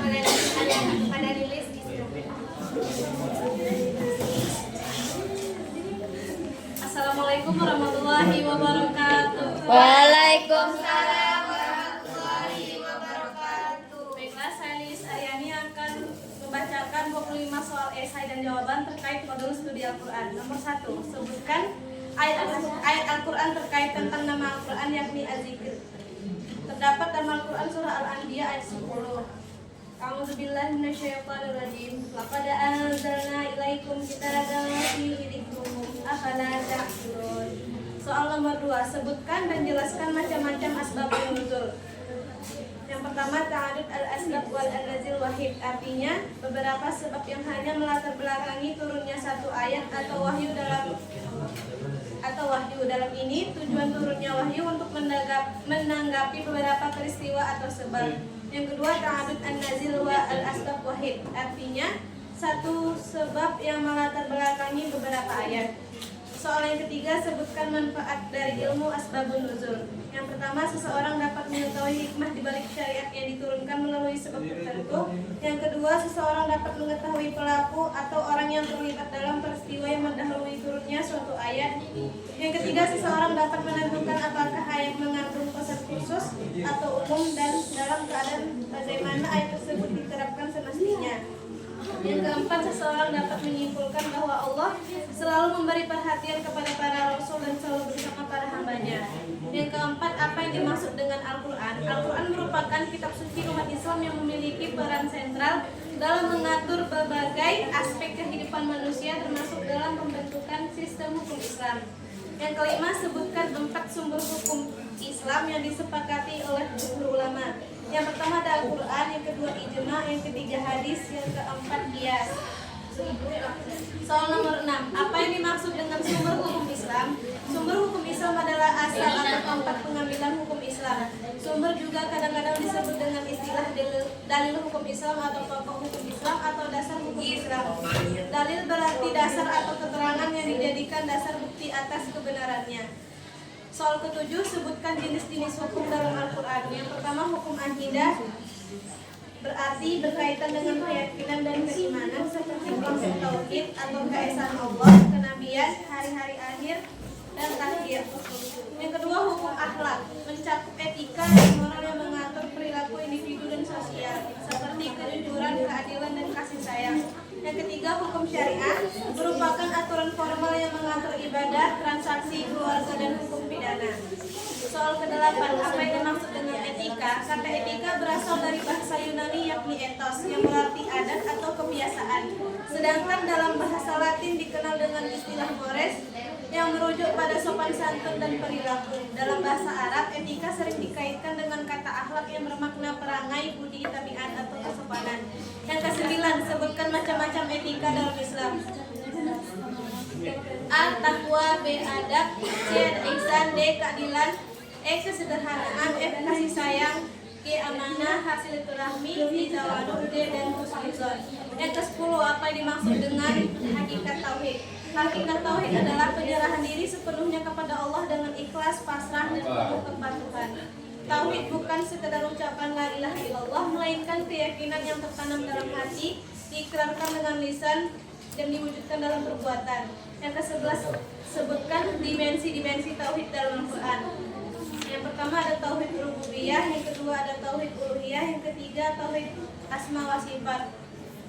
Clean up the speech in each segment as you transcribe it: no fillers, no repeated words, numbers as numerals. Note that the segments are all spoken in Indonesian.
pada rilis gitu. Assalamualaikum warahmatullahi wabarakatuh. Waalaikumsalam. Baiklah, saya Lilis Aryani akan membacakan 25 soal esai dan jawaban terkait modul studi Al-Quran. Nomor 1, sebutkan ayat Al-Quran terkait tentang nama Al-Quran yakni Az-Zikr. Terdapat dalam Al-Quran surah Al-Anbiya ayat 10. A'udzubillahi minasyaitonirrajim. Laqad anzalna ilaikum kitaban fihi dzikrukum afala ta'qilun. Soal nomor 2, sebutkan dan jelaskan macam-macam asbabun nuzul. Yang pertama, ta'adud al-asbab wal an-nazil wahid, artinya beberapa sebab yang hanya melatar belakangi turunnya satu ayat atau wahyu dalam ini tujuan turunnya wahyu untuk menanggapi beberapa peristiwa atau sebab. Yang kedua, ta'adud an-nazil wa al-asbab wahid, artinya satu sebab yang melatar belakangi beberapa ayat. Soal yang ketiga, sebutkan manfaat dari ilmu asbabun nuzul. Yang pertama, seseorang dapat mengetahui hikmah di balik syariat yang diturunkan melalui sebab tertentu. Yang kedua, seseorang dapat mengetahui pelaku atau orang yang terlibat dalam peristiwa yang mendahului turunnya suatu ayat. Yang ketiga, seseorang dapat menentukan apakah ayat mengandung pesan khusus atau umum dan dalam keadaan bagaimana ayat tersebut diterapkan semestinya. Yang keempat, seseorang dapat menyimpulkan bahwa Allah selalu memberi perhatian kepada para rasul dan selalu bersama para hambanya. Yang keempat, apa yang dimaksud dengan Al-Quran? Al-Quran merupakan kitab suci umat Islam yang memiliki peran sentral dalam mengatur berbagai aspek kehidupan manusia, termasuk dalam pembentukan sistem hukum Islam. Yang kelima, sebutkan 4 sumber hukum Islam yang disepakati oleh jumhur ulama. Yang pertama ada Al-Quran, yang kedua ijma, yang ketiga hadis, yang keempat qiyas. Soal nomor 6, apa yang dimaksud dengan sumber hukum Islam? Sumber hukum Islam adalah asal atau tempat pengambilan hukum Islam. Sumber juga kadang-kadang disebut dengan istilah dalil hukum Islam atau pokok hukum Islam atau dasar hukum Islam. Dalil berarti dasar atau keterangan yang dijadikan dasar bukti atas kebenarannya. Soal ketujuh, sebutkan jenis-jenis hukum dalam Al-Quran. Yang pertama, hukum akidah, berarti berkaitan dengan keyakinan dan keimanan seperti konsep tauhid atau keesaan Allah, kenabian, hari-hari akhir, dan takdir. Yang kedua, hukum akhlak, mencakup etika dan moral yang mengatur perilaku individu dan sosial, seperti kejujuran, keadilan, dan kasih sayang. Yang ketiga, hukum syariah, merupakan aturan formal yang mengatur ibadah, transaksi, keluarga, dan hukum pidana. Soal ke-8, apa yang dimaksud dengan etika? Kata etika berasal dari bahasa Yunani yakni ethos, yang berarti adat atau kebiasaan. Sedangkan dalam bahasa Latin dikenal dengan istilah mores, yang merujuk pada sopan santun dan perilaku. Dalam bahasa Arab, etika sering dikaitkan dengan kata akhlak yang bermakna perangai, budi, tabiat, atau kesopanan. Yang ke-9, sebutkan macam-macam etika dalam Islam. A. Takwa, B. Adab, C. Ihsan, D. Keadilan, E. Kesederhanaan, F. Kasih sayang, G. Amanah, hasil silaturahmi, D. Tawadhu, D. dan husnuzon. Yang ke-10, apa yang dimaksud dengan hakikat tauhid? Hakikat tauhid adalah penyerahan diri sepenuhnya kepada Allah dengan ikhlas, pasrah, dan penuh kepatuhan. Tauhid bukan sekedar ucapan la ilaha illallah, melainkan keyakinan yang tertanam dalam hati, diikrarkan dengan lisan, dan diwujudkan dalam perbuatan. Yang ke-11, sebutkan dimensi-dimensi tauhid dalam Al-Quran. Yang pertama ada tauhid rububiyah, yang kedua ada tauhid uluhiyah, yang ketiga tauhid asma wa sifat.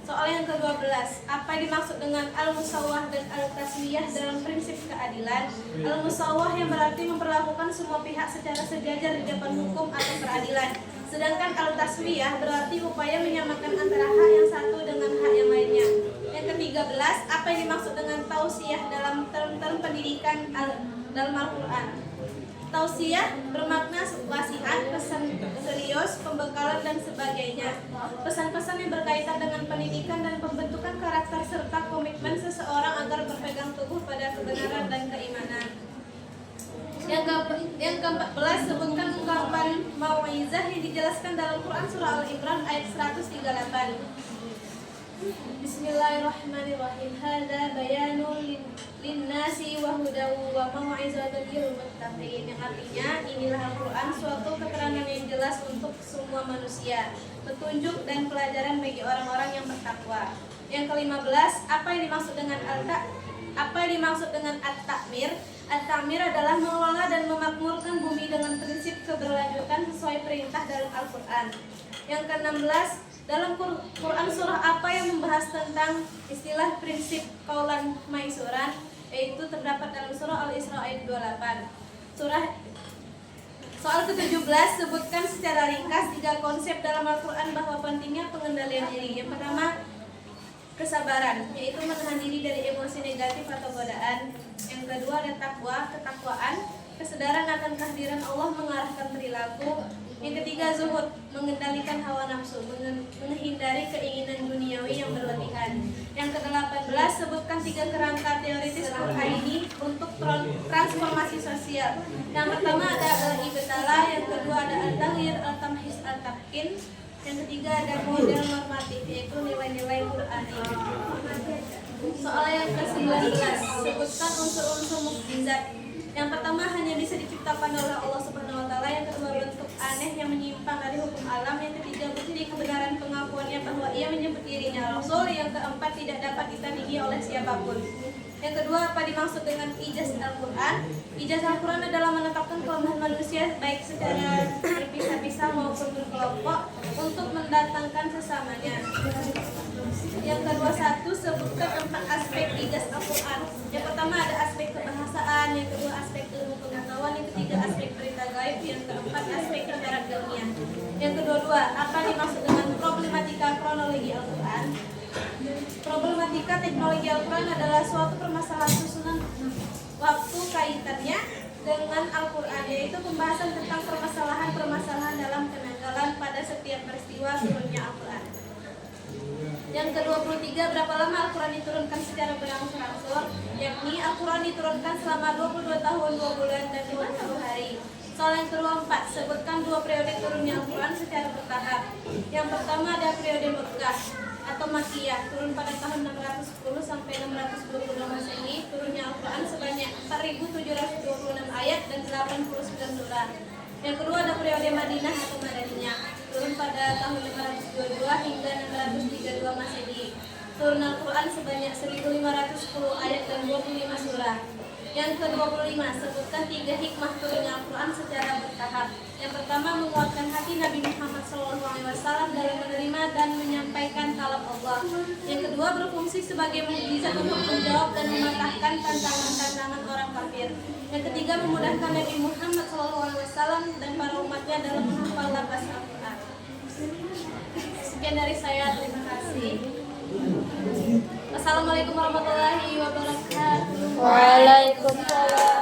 Soal yang ke-12, apa yang dimaksud dengan al-musawwah dan al-taswiyah dalam prinsip keadilan? Al-musawwah yang berarti memperlakukan semua pihak secara sejajar di depan hukum atau peradilan. Sedangkan al-taswiyah berarti upaya menyamakan antara hak yang satu dengan hak yang lainnya. Yang ke-13, apa yang dimaksud dengan tausiyah dalam term-term pendidikan dalam Al-Quran? Tausiyah bermakna wasiat, pesan serius, pembekalan, dan sebagainya. Pesan-pesan yang berkaitan dengan pendidikan dan pembentukan karakter serta komitmen seseorang agar berpegang teguh pada kebenaran dan keimanan. Yang ke-14, sebutkan ungkapan mau'izah yang dijelaskan dalam Quran surah Al-Imran ayat 138. Bismillahirrahmanirrahim. Hadza bayanun linnasi wa hudaw wa mau'izatun lil muttaqin. Yang artinya inilah Al-Qur'an, suatu keterangan yang jelas untuk semua manusia, petunjuk dan pelajaran bagi orang-orang yang bertakwa. Yang ke-15, apa yang dimaksud dengan at-ta'mir? At-ta'mir adalah mengelola dan memakmurkan bumi dengan prinsip keberlanjutan sesuai perintah dalam Al-Qur'an. Yang ke-16, dalam Quran surah apa yang membahas tentang istilah prinsip qaulan maisuran, yaitu terdapat dalam surah Al-Isra ayat 28. Soal ke-17, sebutkan secara ringkas 3 konsep dalam Al-Quran bahwa pentingnya pengendalian diri. Yang pertama, kesabaran, yaitu menahan diri dari emosi negatif atau godaan. Yang kedua ada ketakwaan, kesadaran akan kehadiran Allah mengarahkan perilaku. Yang ketiga zuhud, mengendalikan hawa nafsu, menghindari keinginan duniawi yang berlebihan. Yang ke-18, sebutkan 3 kerangka teoritis Quran ini untuk transformasi sosial. Yang pertama ada al-ibtala, yang kedua ada al-taghir, al-tamhis, al-tabkin. Yang ketiga ada model normatif, yaitu nilai-nilai Qur'ani. Soal yang ke-19, sebutkan unsur-unsur mukjizat. Yang pertama hanya bisa diciptakan oleh Allah Subhanahu wa taala, yang kedua bentuk aneh yang menyimpang dari hukum alam, yang ketiga bukti kebenaran pengakuannya bahwa ia menyebut dirinya Rasul, yang keempat tidak dapat ditandingi oleh siapapun. Yang kedua, apa dimaksud dengan ijaz Al-Quran? Ijaz Al-Quran adalah menetapkan kelemahan manusia baik secara berpisah-pisah maupun berkelompok untuk mendatangkan sesamanya. Yang kedua, sebutkan 4 aspek ijaz Al-Quran. Yang pertama ada aspek kebahasaan, yang kedua aspek ilmu pengetahuan, yang ketiga aspek berita gaib, yang keempat aspek ibarat ilmiah. Yang kedua, apa dimaksud dengan problematika kronologi Al-Quran? Problematika teknologi Al-Quran adalah suatu permasalahan susunan waktu kaitannya dengan Al-Quran, yaitu pembahasan tentang permasalahan dalam penanggalan pada setiap peristiwa turunnya Al-Quran. Yang ke-23, berapa lama Al-Quran diturunkan secara berangsur-angsur? Yakni Al-Quran diturunkan selama 22 tahun, 2 bulan, dan 50 hari. Soal yang ke-24, sebutkan 2 periode turunnya Al-Quran secara bertahap. Yang pertama ada periode Mekkah atau Makkiyah, turun pada tahun 610 sampai 626 Masehi. Turunnya Al-Quran sebanyak 4.726 ayat dan 89 surah. Yang kedua ada periode Madinah atau Madaniyah, turun pada tahun 522 hingga 632 Masehi. Turun Al-Quran sebanyak 1.510 ayat dan 25 surah. Yang ke-25, sebutkan 3 hikmah turunnya Al-Quran secara bertahap. Yang pertama, menguatkan hati Nabi Muhammad SAW dalam menerima dan menyampaikan kalam Allah. Yang kedua, berfungsi sebagai mukjizat untuk menjawab dan mematahkan tantangan-tantangan orang kafir. Yang ketiga, memudahkan Nabi Muhammad SAW dan para umatnya dalam menghafal lafaz Al-Quran. Sekian dari saya, terima kasih. Wassalamualaikum warahmatullahi wabarakatuh. Waalaikumsalam.